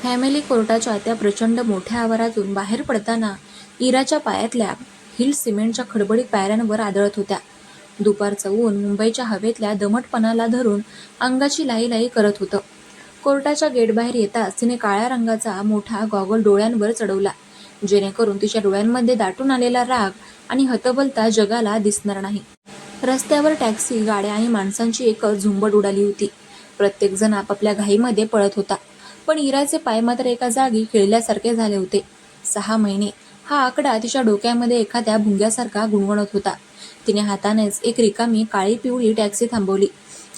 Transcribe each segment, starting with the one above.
Family कोर्टाच्या त्या प्रचंड मोठ्या आवारातून बाहेर पडताना इराच्या पायातल्या हिल्स सिमेंटच्या खडबडीत पायऱ्यांवर आदळत होत्या. दुपारचं ऊन मुंबईच्या हवेतल्या दमटपणाला धरून अंगाची लाई करत होतं. कोर्टाच्या गेटबाहेर येताच तिने काळ्या रंगाचा मोठा गॉगल डोळ्यांवर चढवला, जेणेकरून तिच्या डोळ्यांमध्ये दाटून आलेला राग आणि हतबलता जगाला दिसणार नाही. रस्त्यावर टॅक्सी, गाड्या आणि माणसांची एकच झुंबड उडाली होती. प्रत्येकजण आपापल्या घाईमध्ये पळत होता. पण इराचे पाय मात्र एका जागी खिळल्यासारखे झाले होते. 6 महिने हा आकडा तिच्या डोक्यामध्ये एखाद्या भुंग्यासारखा गुणगुणत होता. तिने हातानेच एक रिकामी काळी पिवळी टॅक्सी थांबवली.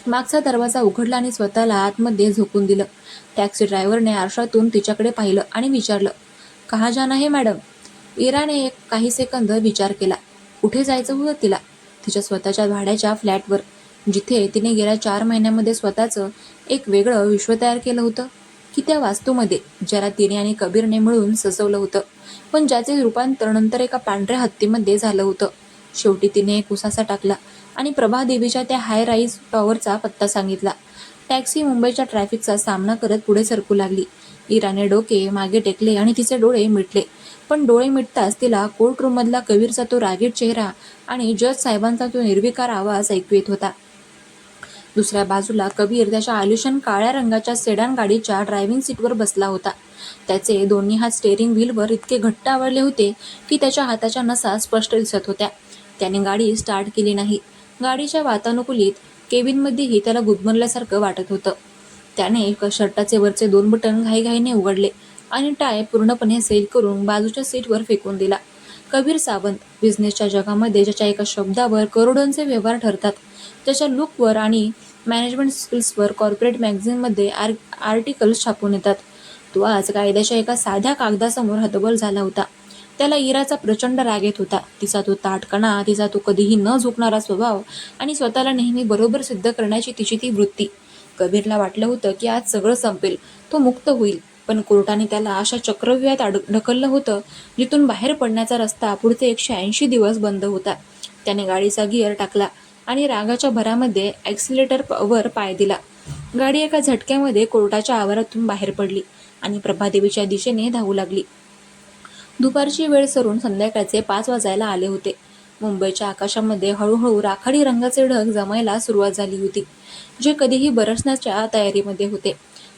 मागचा दरवाजा उघडला आणि स्वतःला आतमध्ये झोकून दिलं. टॅक्सी ड्रायव्हरने आरशातून तिच्याकडे पाहिलं आणि विचारलं, कहा जाना है मॅडम? इराने काही सेकंद विचार केला. कुठे जायचं होतं तिला? तिच्या स्वतःच्या भाड्याच्या फ्लॅटवर, जिथे तिने गेल्या 4 महिन्यांमध्ये स्वतःचं एक वेगळं विश्व तयार केलं होतं, की त्या वास्तूमध्ये ज्याला तिने आणि कबीरने मिळून सजवलं होतं, पण ज्याचे रूपांतर नंतर एका पांढऱ्या हत्तीमध्ये झालं होतं. शेवटी तिने एक उसासा टाकला आणि प्रभादेवीच्या त्या हाय राईज टॉवरचा पत्ता सांगितला. टॅक्सी मुंबईच्या ट्रॅफिकचा सामना करत पुढे सरकू लागली. इराने डोके मागे टेकले आणि तिचे डोळे मिटले. पण डोळे मिटताच तिला कोर्टरूममधला कबीरचा तो रागीट चेहरा आणि जज साहेबांचा तो निर्विकार आवाज ऐकू येत होता. दुसऱ्या बाजूला कबीर त्याच्या आलिशान काळ्या रंगाच्या सेडान गाडीच्या ड्रायव्हिंग सीटवर बसला होता. त्याचे दोन्ही हात स्टेअरिंग व्हीलवर इतके घट्ट आवळले होते की त्याच्या हाताच्या नसा स्पष्ट दिसत होत्या. त्याने गाडी स्टार्ट केली नाही. गाडीच्या वातानुकूलित केबिनमध्येही त्याला गुदमरल्यासारखं वाटत होतं. त्याने शर्टाचे वरचे 2 बटन घाईघाईने उघडले आणि टाय पूर्णपणे सेल करून बाजूच्या सीटवर फेकून दिला. कबीर सावंत, बिझनेसच्या जगामध्ये ज्याच्या एका शब्दावर करोडोंचे व्यवहार ठरतात, ज्याच्या लुकवर आणि मॅनेजमेंट स्किल्सवर कॉर्पोरेट मॅगझिनमध्ये आर्टिकल्स छापून येतात, तो आज कायद्याच्या एका साध्या कागदासमोर हतबल झाला होता. त्याला इराचा प्रचंड राग येत होता. तिचा तो ताठपणा, तिचा तो कधीही न झुकणारा स्वभाव आणि स्वतःला नेहमी बरोबर सिद्ध करण्याची तिची ती वृत्ती. कबीरला वाटलं होतं की आज सगळं संपेल, तो मुक्त होईल. पण कोर्टाने त्याला अशा चक्रव्यूहात ढकललं होतं जिथून बाहेर पडण्याचा रस्ता पुढचे 180 दिवस बंद होता. त्याने गाडीचा गिअर टाकला आणि रागाच्या भरामध्ये ॲक्सिलेटरवर पाय दिला. गाडी एका झटक्यामध्ये कोर्टाच्या आवारातून बाहेर पडली आणि प्रभादेवीच्या दिशेने धावू लागली. दुपारची वेळ सरून संध्याकाळचे 5 वाजायला आले होते. मुंबईच्या आकाशामध्ये हळूहळू राखाडी रंगाचे ढग जमायला सुरुवात झाली होती, जे कधीही बरसण्याच्या तयारीमध्ये होते.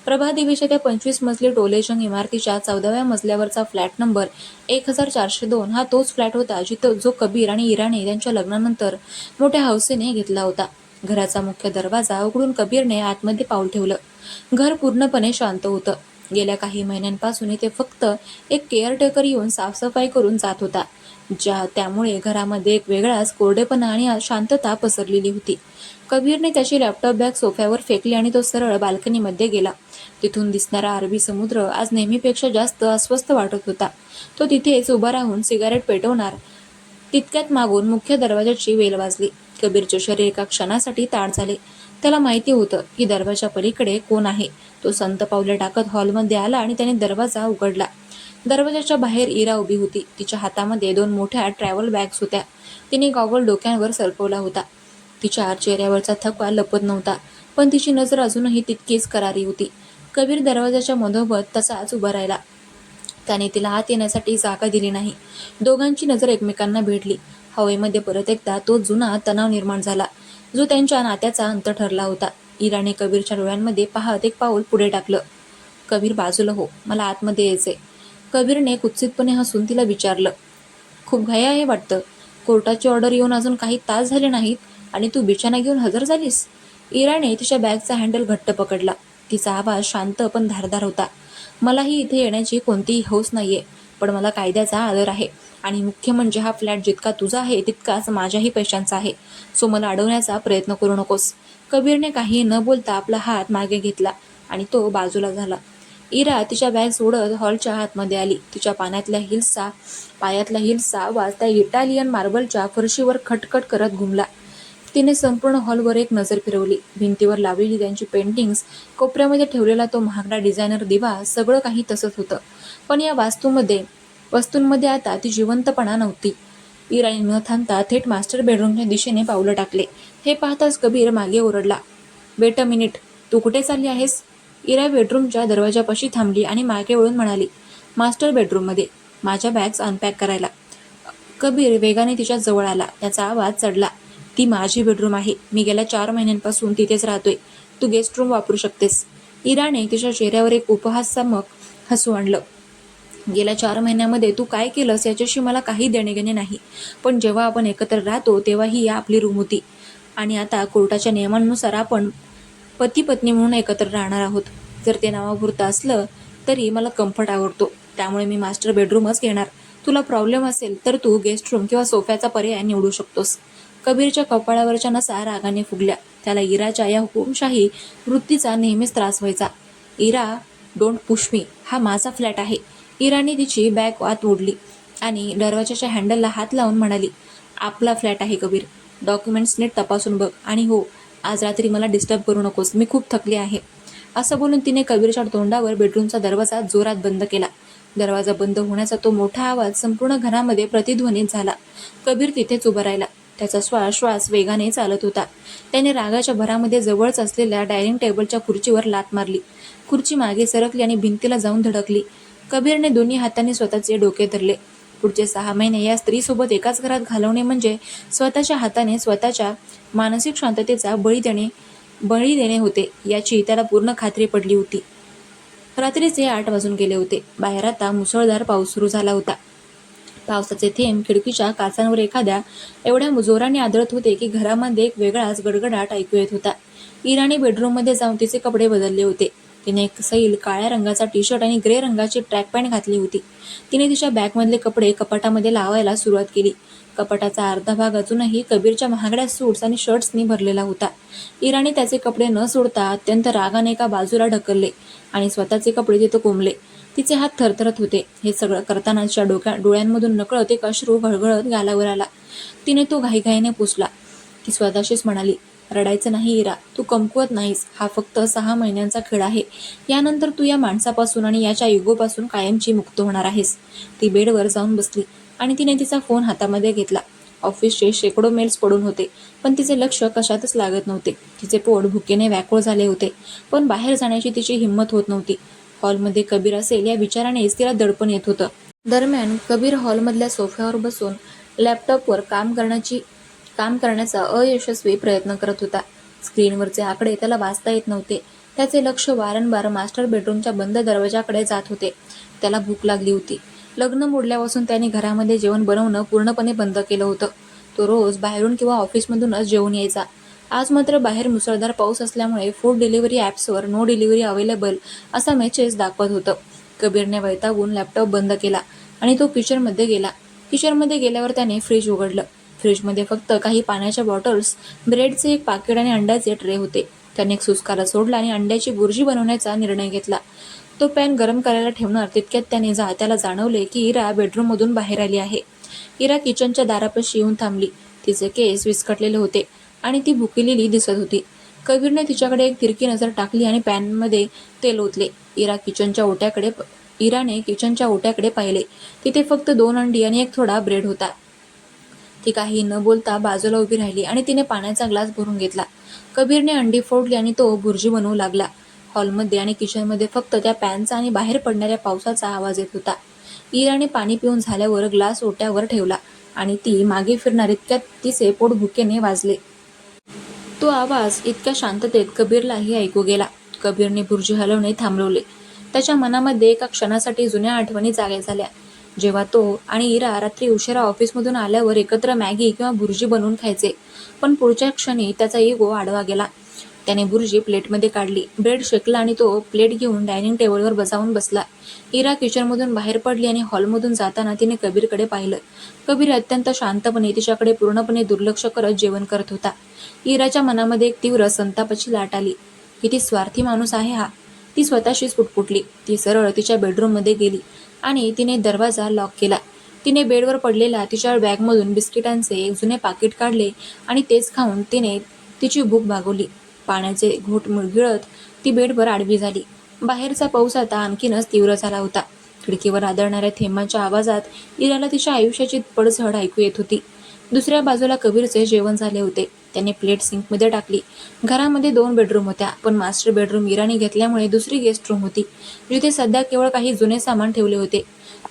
प्रभादेवीच्या त्या 25 मजली टोलेजंग इमारतीच्या 14व्या मजल्यावरचा फ्लॅट नंबर 1402 हा तोच फ्लॅट होता जो कबीर आणि इराने त्यांच्या लग्नानंतर मोठ्या हौसेने घेतला होता. घराचा मुख्य दरवाजा उघडून कबीरने आतमध्ये पाऊल ठेवलं. घर पूर्णपणे शांत होतं. गेल्या काही महिन्यांपासून इथे फक्त एक केअरटेकर येऊन साफसफाई करून जात होता, त्यामुळे घरामध्ये एक वेगळाच कोरडेपणा आणि शांतता पसरलेली होती. कबीरने त्याची लॅपटॉप बॅग सोफ्यावर फेकली आणि तो सरळ बाल्कनीमध्ये गेला. तिथून दिसणारा अरबी समुद्र आज नेहमीपेक्षा जास्त अस्वस्थ वाटत होता. तो तिथेच उभा राहून सिगारेट पेटवणार तितक्यात मागून मुख्य दरवाजाची वेल वाजली. कबीरचे शरीर एका क्षणासाठी ताठ झाले. त्याला माहिती होतं की दरवाजा पलीकडे कोण आहे. तो संत पावले टाकत हॉलमध्ये आला आणि त्याने दरवाजा उघडला. दरवाजाच्या बाहेर इरा उभी होती. तिच्या हातामध्ये 2 मोठ्या ट्रॅव्हल बॅग्स होत्या. तिने गॉगल डोक्यांवर सरकवला होता. तिच्या चेहऱ्यावरचा थकवा लपत नव्हता, पण तिची नजर अजूनही तितकीच करारी होती. कबीर दरवाजाच्या मधोमध तसाच उभा राहिला. त्याने तिला आत येण्यासाठी जागा दिली नाही. दोघांची नजर एकमेकांना भेटली. हवेमध्ये परत एकदा तो जुना तणाव निर्माण झाला, जो त्यांच्या नात्याचा अंत ठरला होता. इराने कबीरच्या डोळ्यांमध्ये पाहत एक पाऊल पुढे टाकलं. कबीर, बाजूला हो, मला आतमध्ये यायचंय. कबीरने कुत्सितपणे हसून तिला विचारलं, खूप घाई आहे वाटतं? कोर्टाची ऑर्डर येऊन अजून काही तास झाले नाहीत आणि तू बिछाना घेऊन हजर झालीस? इराने तिच्या बॅगचा हँडल घट्ट पकडला. तिचा आवाज शांत पण धारदार होता. मलाही इथे येण्याची कोणतीही हौस नाहीये, पण मला कायद्याचा आदर आहे आणि मुख्य म्हणजे हा फ्लॅट जितका तुझा आहे तितकाच माझ्याही पैशांचा आहे. सो मला अडवण्याचा प्रयत्न करू नकोस. कबीरने काही न बोलता आपला हात मागे घेतला आणि तो बाजूला झाला. इरा तिच्या बॅग सोडत हॉलच्या आतमध्ये आली. तिच्या पायातल्या हिल्सचा आवाज त्या इटालियन मार्बलच्या फरशीवर खटखट करत घुमला. तिने संपूर्ण हॉलवर एक नजर फिरवली. भिंतीवर लावलेली त्यांची पेंटिंग्स, कोपऱ्यामध्ये ठेवलेला तो महागडा डिझायनर दिवा, सगळं काही तसंच होतं. पण या वस्तूंमध्ये आता ती जिवंतपणा नव्हती. इराने न थांबता थेट मास्टर बेडरूमच्या दिशेने पावलं टाकले. हे पाहताच कबीर मागे ओरडला, वेट अ मिनिट, तू कुठे चालली आहेस? इरा बेडरूमच्या दरवाजापाशी थांबली आणि मागे वळून म्हणाली, मास्टर बेडरूममध्ये माझ्या बॅग्स अनपॅक करायला. कबीर वेगाने तिच्या जवळ आला. त्याचा आवाज चढला. ती माझी बेडरूम आहे. मी गेल्या 4 महिन्यांपासून तिथेच राहतोय. तू गेस्ट रूम वापरू शकतेस. इराने तिच्या चेहऱ्यावर एक उपहासात्मक हसू आणलं. गेल्या 4 महिन्यामध्ये तू काय केलंस याच्याशी मला काही देणेघेणे नाही. पण जेव्हा आपण एकत्र राहतो तेव्हा ही आपली रूम होती. आणि आता कोर्टाच्या नियमांनुसार आपण पती पत्नी म्हणून एकत्र राहणार आहोत. जर ते नावापुरतं असलं तरी मला कम्फर्ट आवडतो. त्यामुळे मी मास्टर बेडरूमच घेणार. तुला प्रॉब्लेम असेल तर तू गेस्ट रूम किंवा सोफ्याचा पर्याय निवडू शकतोस. कबीरच्या कपाळावरच्या नसा रागाने फुगल्या. त्याला इराच्या या हुकुमशाही वृत्तीचा नेहमीच त्रास व्हायचा. इरा, डोंट पुश मी. हा माझा फ्लॅट आहे. इराने तिची बॅग आत ओढली आणि दरवाजाच्या हँडलला हात लावून म्हणाली, आपला फ्लॅट आहे कबीर. डॉक्युमेंट्स नीट तपासून बघ. आणि हो, आज रात्री मला डिस्टर्ब करू नकोस. मी खूप थकली आहे. असं बोलून तिने कबीरच्या तोंडावर बेडरूमचा दरवाजा जोरात बंद केला. दरवाजा बंद होण्याचा तो मोठा आवाज संपूर्ण घरामध्ये प्रतिध्वनित झाला. कबीर तिथेच उभा राहिला. त्याचा श्वास वेगाने चालत होता. त्याने रागाच्या भरामध्ये जवळच असलेल्या डायनिंग टेबलच्या खुर्चीवर लाथ मारली. खुर्ची मागे सरकली आणि भिंतीला जाऊन धडकली. कबीरने दोन्ही हातांनी स्वतःचे डोके धरले. पुढचे 6 महिने या स्त्रीसोबत एकाच घरात घालवणे म्हणजे स्वतःच्या हाताने स्वतःच्या मानसिक शांततेचा बळी देणे होते याची त्याला पूर्ण खात्री पडली होती. रात्रीचे 8 वाजून गेले होते. बाहेर आता मुसळधार पाऊस सुरू झाला होता. पावसाचे थेंब खिडकीच्या काचांवर एखाद्या एवढ्या जोराने आदळत होते की घरामध्ये एक वेगळाच गडगडाट ऐकू येत होता. इराने बेडरूममध्ये जाऊन तिचे कपडे बदलले होते. तिने एक सैल काळ्या रंगाचा टी-शर्ट आणि ग्रे रंगाची ट्रॅक पॅन्ट घातली होती. तिने तिच्या बॅगमधले कपडे कपाटामध्ये लावायला सुरुवात केली. कपाटाचा अर्धा भाग अजूनही कबीरच्या महागड्या सूट्स आणि शर्ट्सनी भरलेला होता. इराने त्याचे कपडे न सोडता अत्यंत रागाने एका बाजूला ढकलले आणि स्वतःचे कपडे तिथे कोंबले. तिचे हात थरथरत होते. हे सगळं करताना तिच्या डोळ्यांमधून नकळत एक अश्रू घळघळत गालावर आला. तिने तो घाईघाईने पुसला. ती स्वतःशीच म्हणाली, रडायचं नाही इरा. तू कमकुवत नाहीस. हा फक्त 6 महिन्यांचा खेळ आहे. यानंतर तू या माणसापासून आणि याच्या इगोपासून कायमची मुक्त होणार आहेस. ती बेडवर जाऊन बसली आणि तिने तिचा फोन हातामध्ये घेतला. ऑफिसचे शेकडो मेल्स पडून होते, पण तिचे लक्ष कशातच लागत नव्हते. तिचे पोट भुकेने व्याकुळ झाले होते, पण बाहेर जाण्याची तिची हिंमत होत नव्हती. हॉलमध्ये कबीर असेल या विचारानेच तिला दडपण येत होतं. दरम्यान कबीर हॉलमधल्या सोफ्यावर बसून लॅपटॉपवर काम करण्याचा अयशस्वी प्रयत्न करत होता. स्क्रीनवरचे आकडे त्याला वाचता येत नव्हते. त्याचे लक्ष वारंवार मास्टर बेडरूमच्या बंद दरवाजाकडे जात होते. त्याला भूक लागली होती. लग्न मोडल्यापासून त्याने घरामध्ये जेवण बनवणं पूर्णपणे बंद केलं होतं. तो रोज बाहेरून किंवा ऑफिसमधूनच जेवून यायचा. आज मात्र बाहेर मुसळधार पाऊस असल्यामुळे फूड डिलिव्हरी ॲप्सवर नो डिलिव्हरी अवेलेबल असा मेसेज दाखवत होतं. कबीरने वैतागून लॅपटॉप बंद केला आणि तो किचनमध्ये गेला. किचनमध्ये गेल्यावर त्याने फ्रीज उघडलं. फ्रीजमध्ये फक्त काही पाण्याच्या बॉटल्स, ब्रेडचे एक पाकिट आणि अंड्याचे ट्रे होते. त्याने एक सुस्कारा सोडला आणि अंड्याची बुर्जी बनवण्याचा निर्णय घेतला. तो पॅन गरम करायला ठेवणार तितक्यात त्याला जाणवले की इरा बेडरूममधून बाहेर आली आहे. इरा किचनच्या दारापाशी येऊन थांबली. तिचे केस विस्कटलेले होते आणि ती भुकेलेली दिसत होती. कबीरने तिच्याकडे एक तिरकी नजर टाकली आणि पॅनमध्ये तेल ओतले. इराने किचनच्या ओट्याकडे पाहिले. तिथे फक्त 2 अंडी आणि एक थोडा ब्रेड होता. ती काही न बोलता बाजूला उभी राहिली आणि तिने पाण्याचा ग्लास भरून घेतला. कबीरने अंडी फोडली आणि तो भुर्जी बनवू लागला. हॉलमध्ये आणि किचनमध्ये फक्त त्या पॅनचा आणि बाहेर पडणाऱ्या पावसाचा आवाज येत होता. इराने पाणी पिऊन झाल्यावर ग्लास ओट्यावर ठेवला आणि ती मागे फिरणार इतक्यात तिचे पोट भुकेने वाजले. तो आवाज इतक्या शांततेत कबीरलाही ऐकू गेला. कबीरने भुर्जी हलवणे थांबवले. त्याच्या मनामध्ये एका क्षणासाठी जुन्या आठवणी जाग्या झाल्या. जेव्हा तो आणि इरा रात्री उशिरा ऑफिसमधून आल्यावर एकत्र मॅगी किंवा भुर्जी बनवून खायचे. पण पुढच्या क्षणी त्याचा इगो आडवा गेला. त्याने भुर्जी प्लेटमध्ये काढली, ब्रेड शेकला आणि तो प्लेट घेऊन डायनिंग टेबलवर जाऊन बसला. इरा किचनमधून बाहेर पडली आणि हॉलमधून जाताना तिने कबीरकडे पाहिलं. कबीर अत्यंत शांतपणे तिच्याकडे पूर्णपणे दुर्लक्ष करत जेवण करत होता. इराच्या मनामध्ये एक तीव्र संतापाची लाट आली. किती स्वार्थी माणूस आहे हा. ती स्वतःशीच पुटपुटली. ती सरळ तिच्या बेडरूममध्ये गेली आणि तिने दरवाजा लॉक केला. तिने बेडवर पडलेल्या तिच्या बॅगमधून बिस्किटांचे एक जुने पाकिट काढले आणि तेच खाऊन तिने तिची भूक भागवली. पाण्याचे घोट गिळत ती बेडवर आडवी झाली. बाहेरचा पाऊस आता आणखीनच तीव्र झाला होता. खिडकीवर आदळणाऱ्या थेंबांच्या आवाजात इराला तिच्या आयुष्याची पडझड ऐकू येत होती. दुसऱ्या बाजूला कबीरचे जेवण झाले होते. त्याने प्लेट सिंकमध्ये टाकली. घरामध्ये 2 बेडरूम होत्या, पण मास्टर बेडरूम इराने घेतल्यामुळे दुसरी गेस्ट रूम होती, जिथे सध्या केवळ काही जुने सामान ठेवले होते.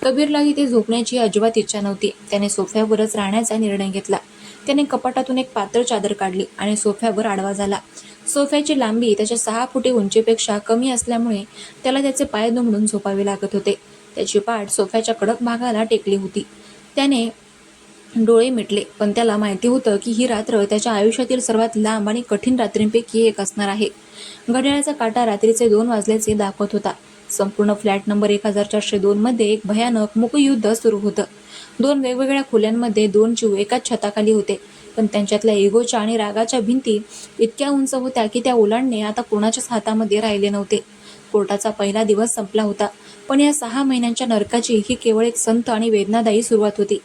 कबीरला तिथे झोपण्याची अजिबात इच्छा नव्हती. त्याने सोफ्यावरच राहण्याचा निर्णय घेतला. त्याने कपाटातून एक पातळ चादर काढली आणि सोफ्यावर आडवा झाला. सोफ्याची लांबी त्याच्या 6 फुटी उंचीपेक्षा कमी असल्यामुळे त्याला त्याचे पाय दुमडून झोपावे लागत होते. त्याची पाठ सोफ्याच्या कडक भागाला टेकली होती. त्याने डोळे मिटले, पण त्याला माहिती होतं की ही रात्र त्याच्या आयुष्यातील सर्वात लांब आणि कठीण रात्रींपैकी एक असणार आहे. घड्याळाचा काटा रात्रीचे 2 वाजल्याचे दाखवत होता. संपूर्ण फ्लॅट नंबर 1402 मध्ये एक भयानक मुकयुद्ध सुरू होतं. 2 वेगवेगळ्या खोल्यांमध्ये 2 जीव एकाच छताखाली होते, पण त्यांच्यातल्या इगोच्या आणि रागाच्या भिंती इतक्या उंच होत्या की त्या ओलांडणे आता कोणाच्याच हातामध्ये राहिले नव्हते. कोर्टाचा पहिला दिवस संपला होता, पण या 6 महिन्यांच्या नरकाची ही केवळ एक संथ आणि वेदनादायी सुरुवात होती.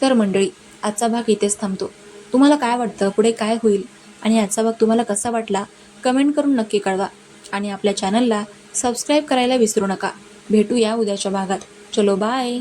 तर मंडळी, आजचा भाग इथेच थांबतो. तुम्हाला काय वाटतं पुढे काय होईल आणि आजचा भाग तुम्हाला कसा वाटला कमेंट करून नक्की कळवा आणि आपल्या चॅनलला सबस्क्राईब करायला विसरू नका. भेटूया उद्याच्या भागात. चलो बाय.